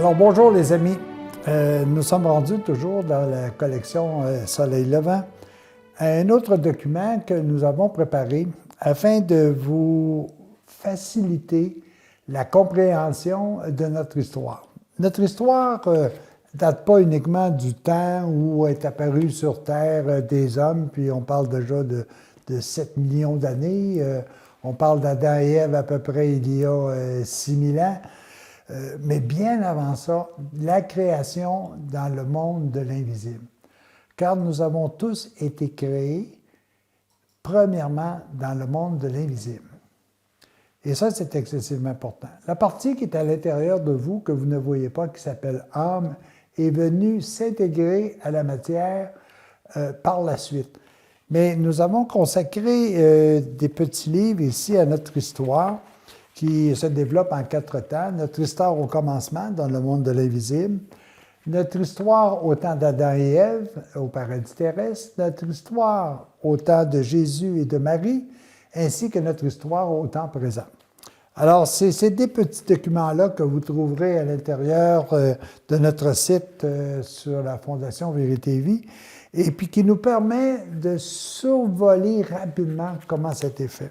Alors bonjour les amis, nous sommes rendus toujours dans la collection Soleil Levant, un autre document que nous avons préparé afin de vous faciliter la compréhension de notre histoire. Notre histoire ne date pas uniquement du temps où est apparu sur Terre des hommes, puis on parle déjà de 7 millions d'années, on parle d'Adam et Ève à peu près il y a 6000 ans. Mais bien avant ça, la création dans le monde de l'invisible. Car nous avons tous été créés, premièrement, dans le monde de l'invisible. Et ça, c'est excessivement important. La partie qui est à l'intérieur de vous, que vous ne voyez pas, qui s'appelle âme, est venue s'intégrer à la matière par la suite. Mais nous avons consacré des petits livres ici à notre histoire, qui se développe en 4 temps. Notre histoire au commencement, dans le monde de l'invisible. Notre histoire au temps d'Adam et Ève, au paradis terrestre. Notre histoire au temps de Jésus et de Marie, ainsi que notre histoire au temps présent. Alors, c'est des petits documents-là que vous trouverez à l'intérieur de notre site sur la Fondation Vérité et Vie, et puis qui nous permet de survoler rapidement comment ça a été fait.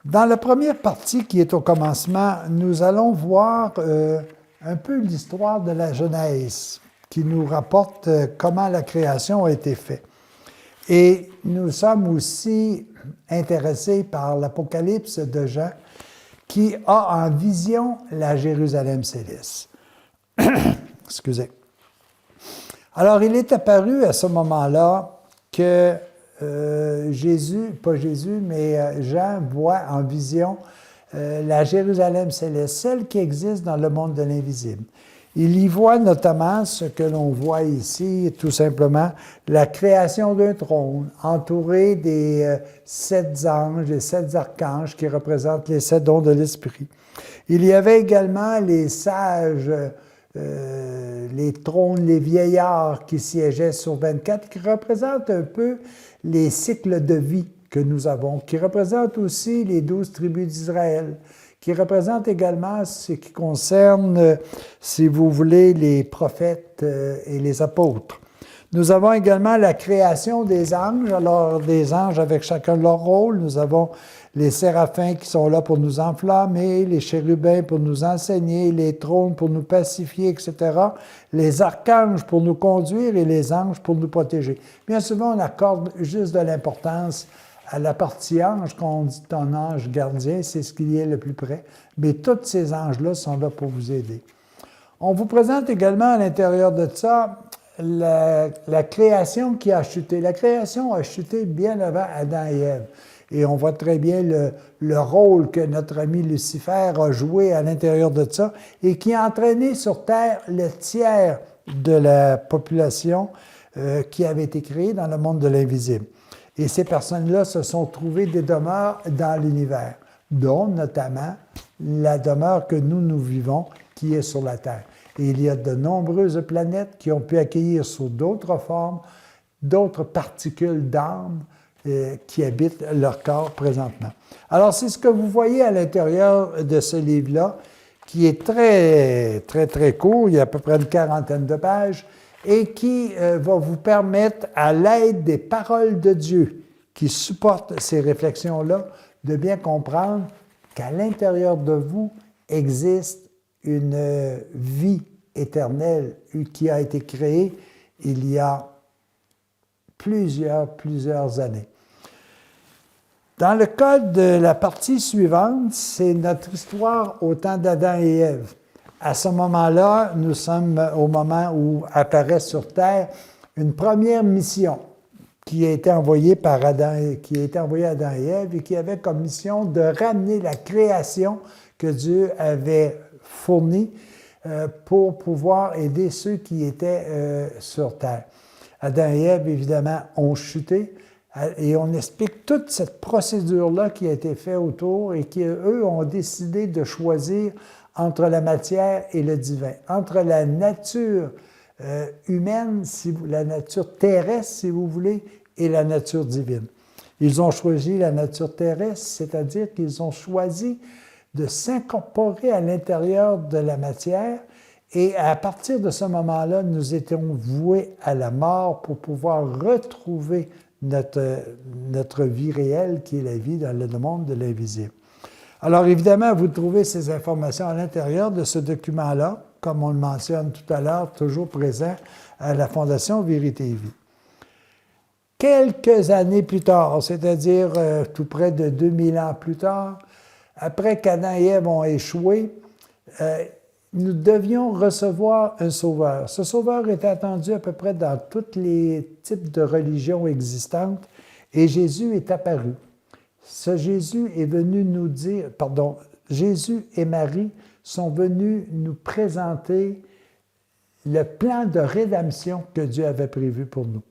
Dans la première partie qui est au commencement, nous allons voir un peu l'histoire de la Genèse, qui nous rapporte comment la création a été faite. Et nous sommes aussi intéressés par l'Apocalypse de Jean, qui a en vision la Jérusalem céleste. Excusez. Alors, il est apparu à ce moment-là que Jean voit en vision la Jérusalem céleste, celle qui existe dans le monde de l'invisible. Il y voit notamment ce que l'on voit ici, tout simplement, la création d'un trône entouré des 7 anges, des 7 archanges qui représentent les 7 dons de l'Esprit. Il y avait également les sages, les trônes, les vieillards qui siégeaient sur 24, qui représentent un peu les cycles de vie que nous avons, qui représentent aussi les 12 tribus d'Israël, qui représentent également ce qui concerne, si vous voulez, les prophètes et les apôtres. Nous avons également la création des anges, alors des anges avec chacun leur rôle. Nous avons les séraphins qui sont là pour nous enflammer, les chérubins pour nous enseigner, les trônes pour nous pacifier, etc., les archanges pour nous conduire et les anges pour nous protéger. Bien souvent, on accorde juste de l'importance à la partie ange, quand on dit ton ange gardien, c'est ce qui est le plus près, mais tous ces anges-là sont là pour vous aider. On vous présente également à l'intérieur de ça la création qui a chuté. La création a chuté bien avant Adam et Ève. Et on voit très bien le rôle que notre ami Lucifer a joué à l'intérieur de ça et qui a entraîné sur Terre le tiers de la population qui avait été créée dans le monde de l'invisible. Et ces personnes-là se sont trouvées des demeures dans l'univers, dont notamment la demeure que nous vivons, qui est sur la Terre. Et il y a de nombreuses planètes qui ont pu accueillir sous d'autres formes, d'autres particules d'âme qui habitent leur corps présentement. Alors, c'est ce que vous voyez à l'intérieur de ce livre-là, qui est très court, il y a à peu près une 40aine de pages, et qui va vous permettre, à l'aide des paroles de Dieu qui supportent ces réflexions-là, de bien comprendre qu'à l'intérieur de vous existe une vie éternelle qui a été créée il y a plusieurs années. Dans le cas de la partie suivante, c'est notre histoire au temps d'Adam et Ève. À ce moment-là, nous sommes au moment où apparaît sur Terre une première mission qui a été envoyée à Adam et Ève et qui avait comme mission de ramener la création que Dieu avait fournie pour pouvoir aider ceux qui étaient sur Terre. Adam et Ève, évidemment, ont chuté et on explique toute cette procédure-là qui a été faite autour et qui, eux, ont décidé de choisir entre la matière et le divin, entre la nature humaine, la nature terrestre, si vous voulez, et la nature divine. Ils ont choisi la nature terrestre, c'est-à-dire qu'ils ont choisi de s'incorporer à l'intérieur de la matière Et à partir de ce moment-là, nous étions voués à la mort pour pouvoir retrouver notre vie réelle, qui est la vie dans le monde de l'invisible. Alors évidemment, vous trouvez ces informations à l'intérieur de ce document-là, comme on le mentionne tout à l'heure, toujours présent à la Fondation Vérité et Vie. Quelques années plus tard, c'est-à-dire tout près de 2000 ans plus tard, après qu'Adam et Ève ont échoué, nous devions recevoir un sauveur. Ce sauveur était attendu à peu près dans tous les types de religions existantes et Jésus est apparu. Ce Jésus est venu nous dire, Jésus et Marie sont venus nous présenter le plan de rédemption que Dieu avait prévu pour nous.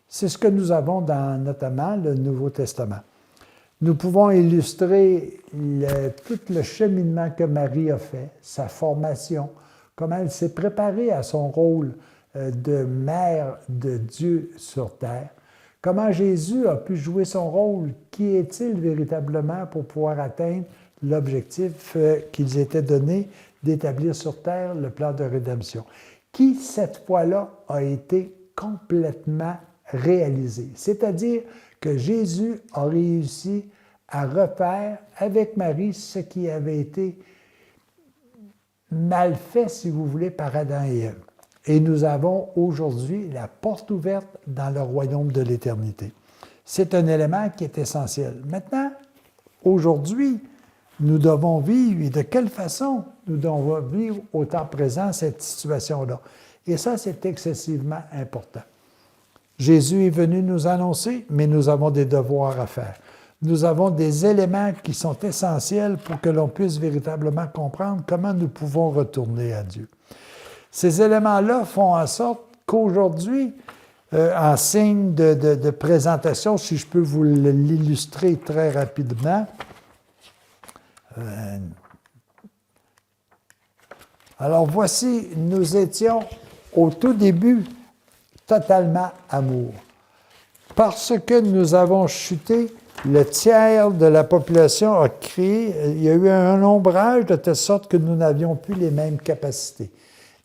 C'est ce que nous avons dans notamment le Nouveau Testament. Nous pouvons illustrer tout le cheminement que Marie a fait, sa formation, comment elle s'est préparée à son rôle de mère de Dieu sur terre, comment Jésus a pu jouer son rôle, qui est-il véritablement pour pouvoir atteindre l'objectif qu'ils étaient donnés d'établir sur terre le plan de rédemption, qui cette fois-là a été complètement réalisé. C'est-à-dire que Jésus a réussi à refaire avec Marie ce qui avait été mal fait, si vous voulez, par Adam et Ève. Et nous avons aujourd'hui la porte ouverte dans le royaume de l'éternité. C'est un élément qui est essentiel. Maintenant, aujourd'hui, nous devons vivre, et de quelle façon nous devons vivre au temps présent cette situation-là. Et ça, c'est excessivement important. Jésus est venu nous annoncer, mais nous avons des devoirs à faire. Nous avons des éléments qui sont essentiels pour que l'on puisse véritablement comprendre comment nous pouvons retourner à Dieu. Ces éléments-là font en sorte qu'aujourd'hui, en signe de présentation, si je peux vous l'illustrer très rapidement, alors voici, nous étions au tout début totalement amour. Parce que nous avons chuté, le tiers de la population a créé, il y a eu un ombrage de telle sorte que nous n'avions plus les mêmes capacités.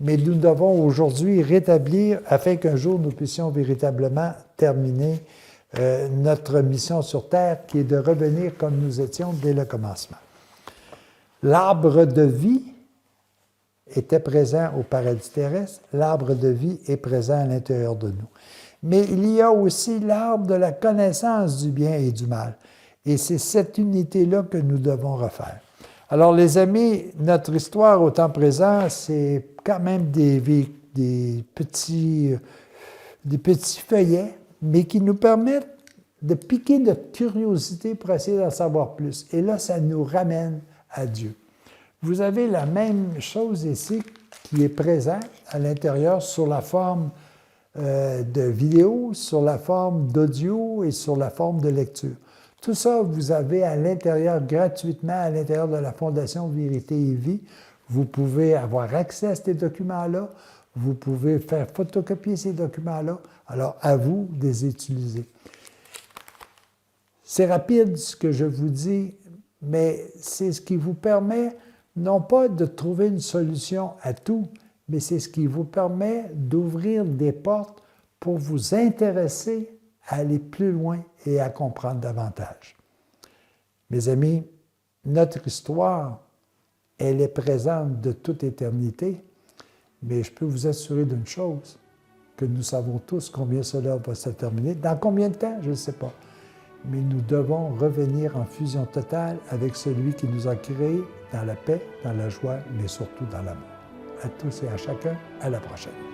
Mais nous devons aujourd'hui rétablir afin qu'un jour nous puissions véritablement terminer notre mission sur Terre, qui est de revenir comme nous étions dès le commencement. L'arbre de vie était présent au paradis terrestre, l'arbre de vie est présent à l'intérieur de nous. Mais il y a aussi l'arbre de la connaissance du bien et du mal. Et c'est cette unité-là que nous devons refaire. Alors, les amis, notre histoire au temps présent, c'est quand même des petits feuillets, mais qui nous permettent de piquer notre curiosité pour essayer d'en savoir plus. Et là, ça nous ramène à Dieu. Vous avez la même chose ici qui est présente à l'intérieur sur la forme de vidéo, sur la forme d'audio et sur la forme de lecture. Tout ça, vous avez à l'intérieur, gratuitement, à l'intérieur de la Fondation Vérité et Vie. Vous pouvez avoir accès à ces documents-là. Vous pouvez faire photocopier ces documents-là. Alors, à vous de les utiliser. C'est rapide ce que je vous dis, mais c'est ce qui vous permet non pas de trouver une solution à tout, mais c'est ce qui vous permet d'ouvrir des portes pour vous intéresser à aller plus loin et à comprendre davantage. Mes amis, notre histoire, elle est présente de toute éternité, mais je peux vous assurer d'une chose, que nous savons tous combien cela va se terminer. Dans combien de temps, je ne sais pas. Mais nous devons revenir en fusion totale avec celui qui nous a créés dans la paix, dans la joie, mais surtout dans l'amour. À tous et à chacun, à la prochaine.